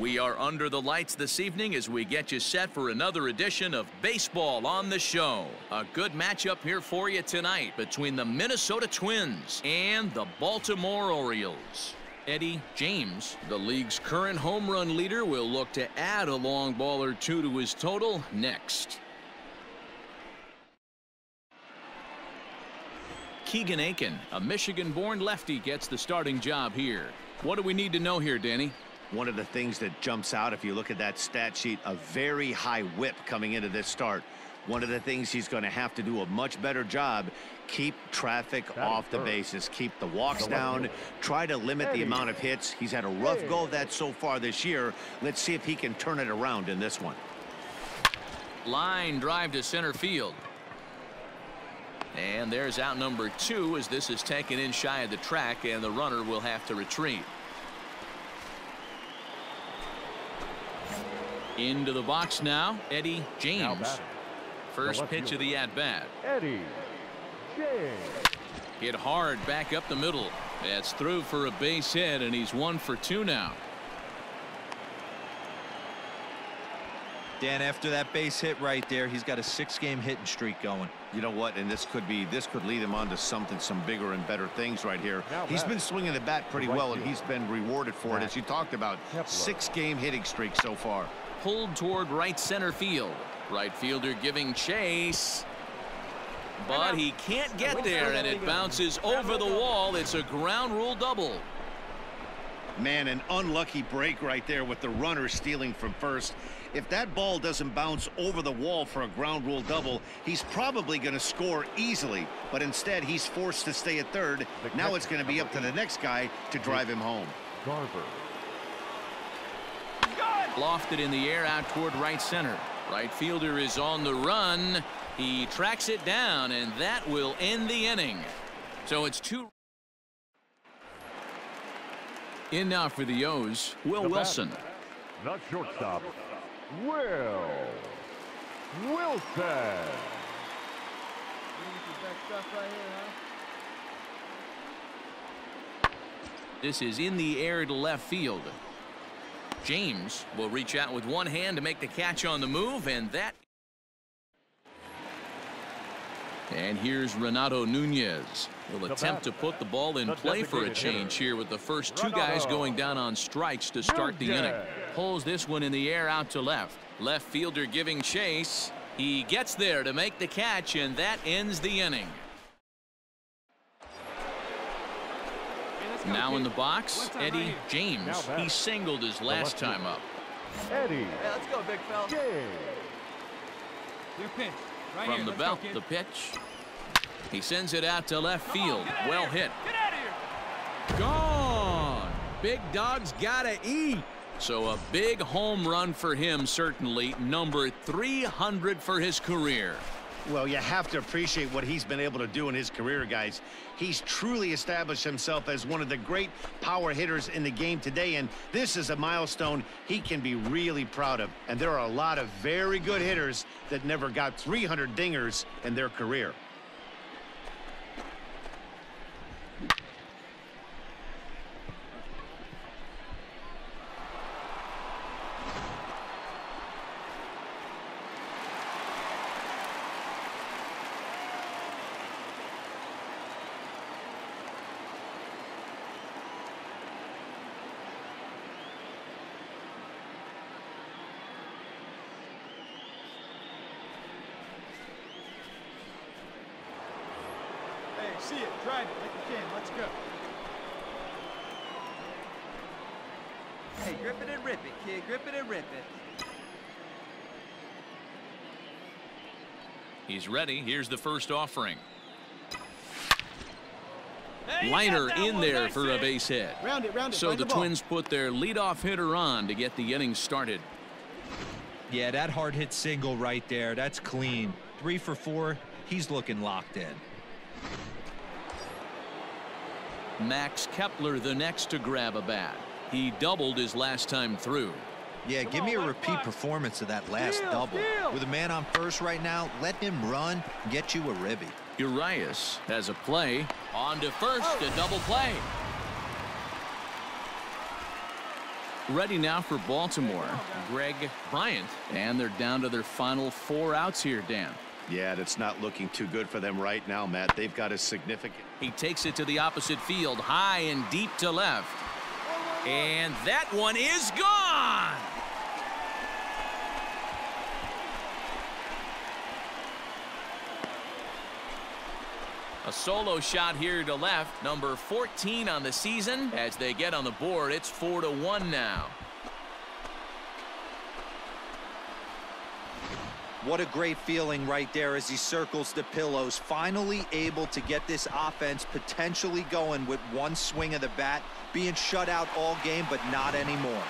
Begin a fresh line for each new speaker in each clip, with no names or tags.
We are under the lights this evening as we get you set for another edition of Baseball on the Show. A good matchup here for you tonight between the Minnesota Twins and the Baltimore Orioles. Eddie James, the league's current home run leader, will look to add a long ball or two to his total next. Keegan Aiken, a Michigan-born lefty, gets the starting job here. What do we need to know here, Danny?
One of the things that jumps out, if you look at that stat sheet, a very high whip coming into this start. One of the things he's going to have to do a much better job, keep traffic off the bases, keep the walks down, try to limit the amount of hits. He's had a rough go of that so far this year. Let's see if he can turn it around in this one.
Line drive to center field. And there's out number 2 as this is taken in shy of the track, and the runner will have to retreat. Into the box now, Eddie James. First pitch of the at-bat.
Eddie James.
Hit hard back up the middle. That's through for a base hit, and he's 1 for 2 now.
Dan, after that base hit right there, he's got a 6-game hitting streak going.
You know what? And this could lead him on to some bigger and better things right here. He's been swinging the bat pretty well, and he's been rewarded for it, as you talked about. 6-game hitting streak so far.
Pulled toward right center field. Right fielder giving chase. But he can't get there, and it bounces over the wall. It's a ground rule double.
Man, an unlucky break right there with the runner stealing from first. If that ball doesn't bounce over the wall for a ground rule double, he's probably going to score easily. But instead, he's forced to stay at third. Now it's going to be up to the next guy to drive him home.
Garver.
Lofted in the air out toward right center. Right fielder is on the run. He tracks it down, and that will end the inning. So it's 2. In now for the O's, Will Wilson.
Not shortstop. Will Wilson.
This is in the air to left field. James will reach out with one hand to make the catch on the move, and here's Renato Nunez. Will attempt to put the ball in play for a change here with the first 2 guys going down on strikes to start the inning. Pulls this one in the air out to left. Left fielder giving chase. He gets there to make the catch, and that ends the inning. Now in the box, Eddie James. He singled his last time up.
Eddie.
Hey, let's go, big fella.
James.
New pitch. Right
From
here.
the belt, the pitch. He sends it out to left field. Well hit.
Get out of here.
Gone. Big dog's gotta eat. So a big home run for him, certainly. Number 300 for his career.
Well, you have to appreciate what he's been able to do in his career, guys. He's truly established himself as one of the great power hitters in the game today, and this is a milestone he can be really proud of. And there are a lot of very good hitters that never got 300 dingers in their career.
See it. Drive it like you can. Let's go. Hey, grip it and rip it, kid. Grip it and rip it.
He's ready. Here's the first offering.
Hey,
Liner in there for a base hit.
Round it.
So the Twins put their leadoff hitter on to get the inning started.
Yeah, that hard hit single right there. That's clean. 3 for 4. He's looking locked in.
Max Kepler the next to grab a bat. He doubled his last time through.
Yeah, give me a repeat performance of that last double. With a man on first right now, let him run and get you a ribby.
Urias has a play. On to first, a double play. Ready now for Baltimore, Greg Bryant. And they're down to their final 4 outs here, Dan.
Yeah, that's not looking too good for them right now, Matt. They've got a significant...
He takes it to the opposite field, high and deep to left. And that one is gone! A solo shot here to left, number 14 on the season. As they get on the board, it's 4-1 now.
What a great feeling right there as he circles the pillows. Finally able to get this offense potentially going with one swing of the bat. Being shut out all game, but not anymore.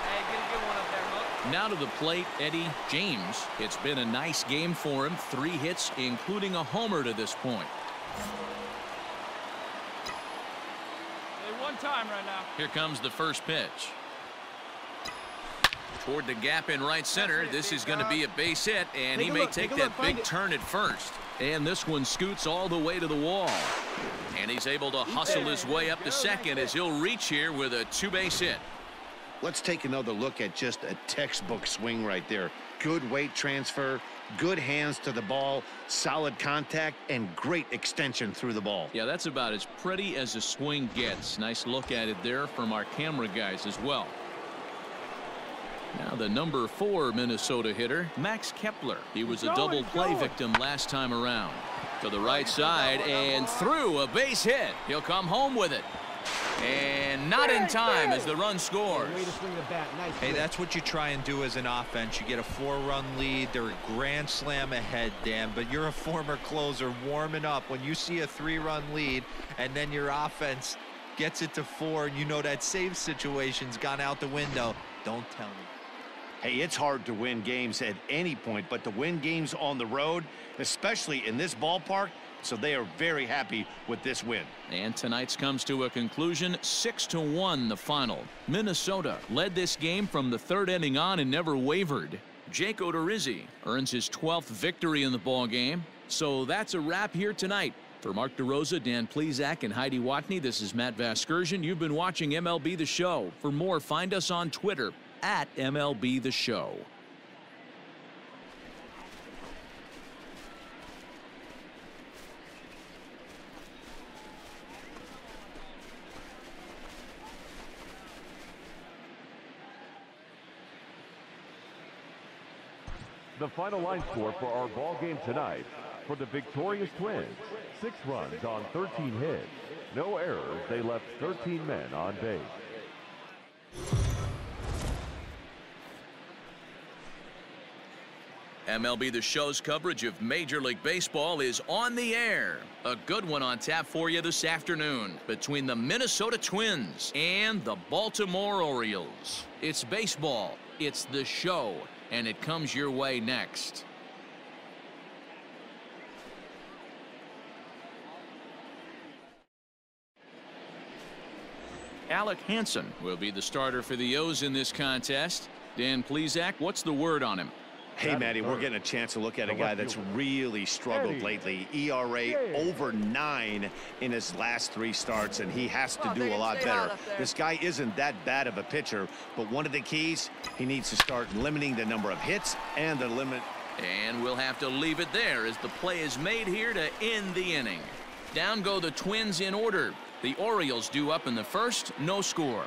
Hey, get a good one up there, Hook.
Now to the plate, Eddie James. It's been a nice game for him. 3 hits, including a homer to this point.
Hey, one time right now.
Here comes the first pitch. Toward the gap in right center. This is going to be a base hit, and he may take that big turn at first. And this one scoots all the way to the wall. And he's able to hustle his way up to second as he'll reach here with a 2-base hit.
Let's take another look at just a textbook swing right there. Good weight transfer, good hands to the ball, solid contact, and great extension through the ball.
Yeah, that's about as pretty as a swing gets. Nice look at it there from our camera guys as well. Now the number 4 Minnesota hitter, Max Kepler. He was a double play victim last time around. To the right side and through, a base hit. He'll come home with it. And not in time as the run scores.
Hey, that's what you try and do as an offense. You get a 4-run lead. They're a grand slam ahead, Dan, but you're a former closer warming up. When you see a 3-run lead and then your offense gets it to 4, and you know that save situation's gone out the window, don't tell me.
Hey, it's hard to win games at any point, but to win games on the road, especially in this ballpark, so they are very happy with this win.
And tonight's comes to a conclusion, 6-1 the final. Minnesota led this game from the 3rd inning on and never wavered. Jake Odorizzi earns his 12th victory in the ball game. So that's a wrap here tonight. For Mark DeRosa, Dan Plesac, and Heidi Watney, this is Matt Vasgersian. You've been watching MLB The Show. For more, find us on Twitter at MLB The Show.
The final line score for our ball game tonight. For the victorious Twins, 6 runs on 13 hits. No errors. They left 13 men on base.
MLB The Show's coverage of Major League Baseball is on the air. A good one on tap for you this afternoon between the Minnesota Twins and the Baltimore Orioles. It's baseball, it's the show, and it comes your way next. Alec Hansen will be the starter for the O's in this contest. Dan Plesac, what's the word on him?
Hey, Matty, we're getting a chance to look at a guy that's really struggled lately. ERA over 9 in his last 3 starts, and he has to do a lot better. This guy isn't that bad of a pitcher, but one of the keys, he needs to start limiting the number of hits and the limit.
And we'll have to leave it there as the play is made here to end the inning. Down go the Twins in order. The Orioles due up in the first, no score.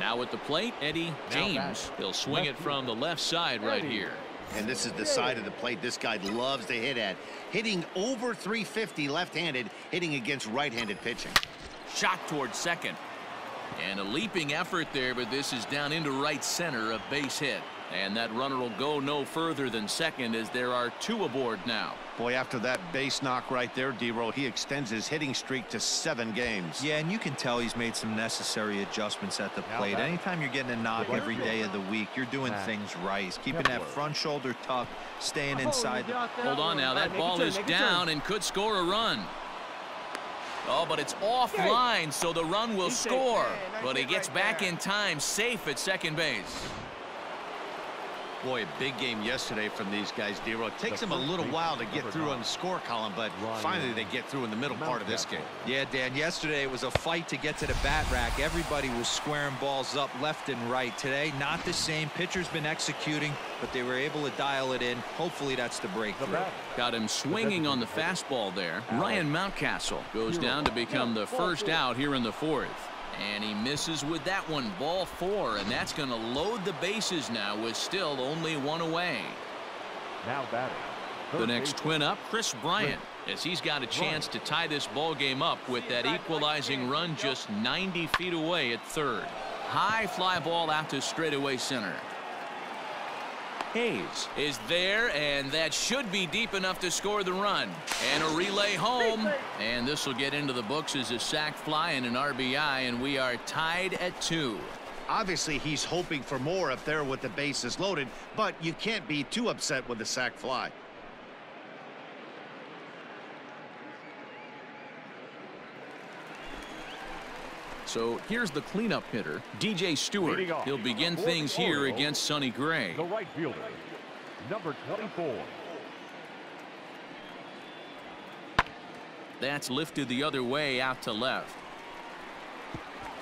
Now at the plate, Eddie James. He'll swing it from the left side right here.
And this is the side of the plate this guy loves to hit at. Hitting over 350 left-handed, hitting against right-handed pitching.
Shot towards second. And a leaping effort there, but this is down into right center, a base hit. And that runner will go no further than second as there are 2 aboard now.
Boy, after that base knock right there, D-Roll, he extends his hitting streak to 7 games.
Yeah, and you can tell he's made some necessary adjustments at the plate. Anytime you're getting a knock every day of the week, you're doing things right. He's keeping that front shoulder tucked, staying inside.
Hold on now, that ball is down and could score a run. Oh, but it's offline, so the run will score. But he gets back in time, safe at second base.
Boy, a big game yesterday from these guys, Dero. It takes them a little while to get through on the score column, but finally they get through in the middle part of this game.
Yeah, Dan, yesterday it was a fight to get to the bat rack. Everybody was squaring balls up left and right. Today, not the same. Pitcher's been executing, but they were able to dial it in. Hopefully that's the breakthrough.
Got him swinging on the fastball there. Ryan Mountcastle goes down to become the first out here in the fourth. And he misses with that one, ball 4, and that's going to load the bases now with still only 1 away.
Now batting.
The next twin up, Chris Bryant, as he's got a chance to tie this ball game up with that equalizing run just 90 feet away at third. High fly ball out to straightaway center. Hayes is there, and that should be deep enough to score the run. And a relay home, and this will get into the books as a sac fly and an RBI, and we are tied at 2.
Obviously, he's hoping for more up there with the bases loaded, but you can't be too upset with the sac fly.
So here's the cleanup hitter, DJ Stewart. He'll begin things here against Sonny Gray.
The right fielder, number 24.
That's lifted the other way out to left.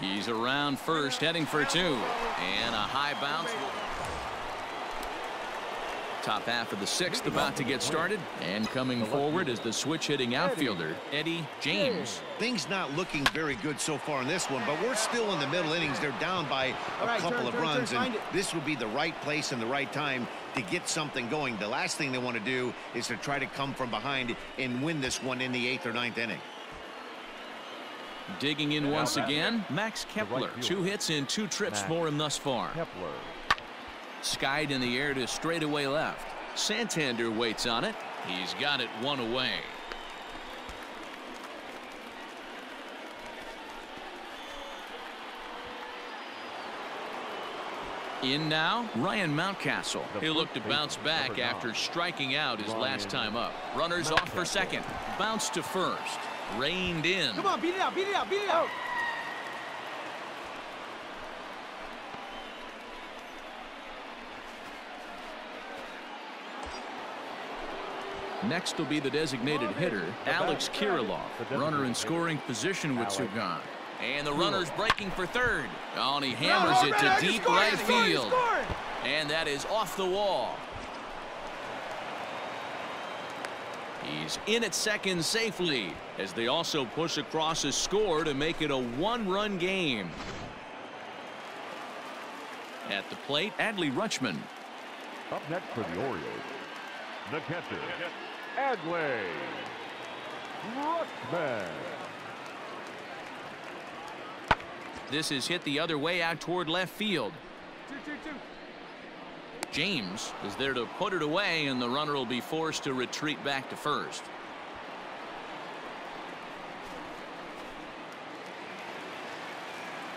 He's around first, heading for 2. And a high bounce. Top half of the 6th about to get started, and coming forward is the switch-hitting outfielder, Eddie James.
Things not looking very good so far in this one, but we're still in the middle innings. They're down by a couple of runs, and this would be the right place and the right time to get something going. The last thing they want to do is to try to come from behind and win this one in the 8th or 9th inning.
Digging in once again, Max Kepler. 2 hits in 2 trips for him thus far.
Kepler.
Skied in the air to straightaway left. Santander waits on it. He's got it 1 away. In now, Ryan Mountcastle. He'll look to bounce back after striking out his last time up. Runners off for second. Bounce to first. Reined in.
Come on, beat it out, beat it out, beat it out.
Next will be the designated hitter, Alex Kirilloff. Runner in scoring position with 2 gone. And the runner's breaking for third. Oh, and he hammers it to deep right field. And that is off the wall. He's in at second safely, as they also push across a score to make it a 1-run game. At the plate, Adley Rutschman.
Up next for the Orioles, the catcher, Adley Rutschman.
This is hit the other way out toward left field.
2-2-2.
James is there to put it away, and the runner will be forced to retreat back to first.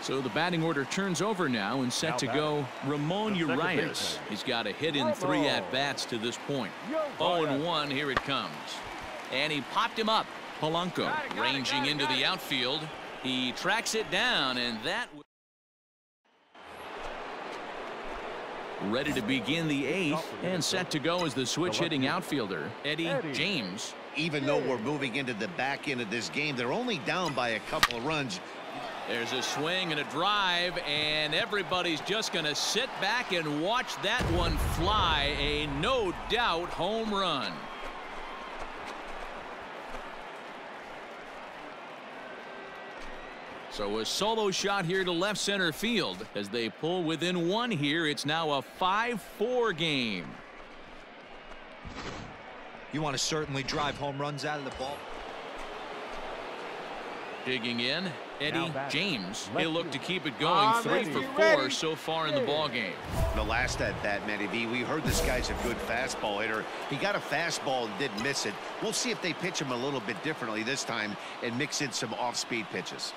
So the batting order turns over now, and set to go Ramon Urias. He's got a hit in 3 at-bats to this point. 0-1, here it comes. And he popped him up. Polanco ranging into the outfield. He tracks it down, and that... Ready to begin the 8th, and set to go as the switch-hitting outfielder, Eddie James.
Even though we're moving into the back end of this game, they're only down by a couple of runs.
There's a swing and a drive, and everybody's just going to sit back and watch that one fly. A no-doubt home run. So a solo shot here to left center field as they pull within 1 here. It's now a 5-4 game.
You want to certainly drive home runs out of the ball.
Digging in, Eddie James. He'll look to keep it going. 3 for 4 so far in the ball game.
The last at bat, Matty V, we heard this guy's a good fastball hitter. He got a fastball and didn't miss it. We'll see if they pitch him a little bit differently this time and mix in some off-speed pitches.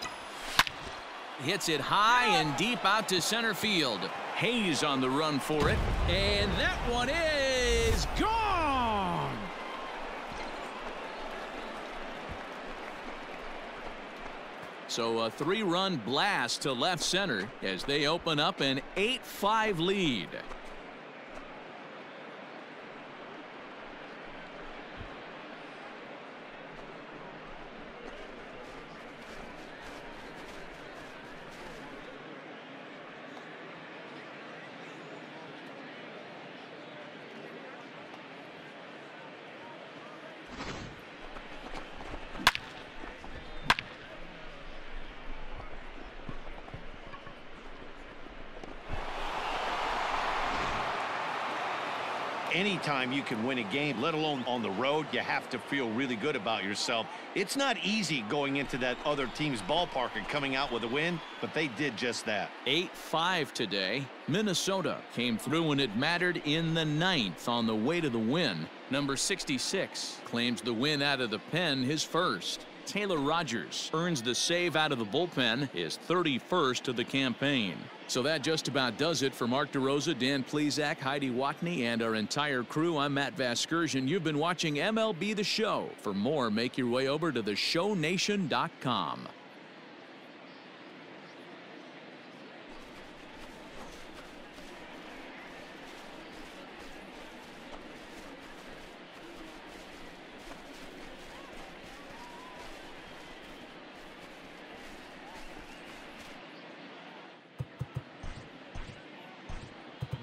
Hits it high and deep out to center field. Hayes on the run for it, and that one is gone. So a 3-run blast to left center as they open up an 8-5 lead.
anytime you can win a game, let alone on the road, you have to feel really good about yourself. It's not easy going into that other team's ballpark and coming out with a win, but they did just that.
8-5 today. Minnesota came through when it mattered in the 9th on the way to the win. Number 66 claims the win out of the pen, his first. Taylor Rogers earns the save out of the bullpen, his 31st of the campaign. So that just about does it for Mark DeRosa, Dan Plesac, Heidi Watney, and our entire crew. I'm Matt Vasgersian. You've been watching MLB The Show. For more, make your way over to theshownation.com.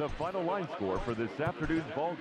The final line score for this afternoon's ball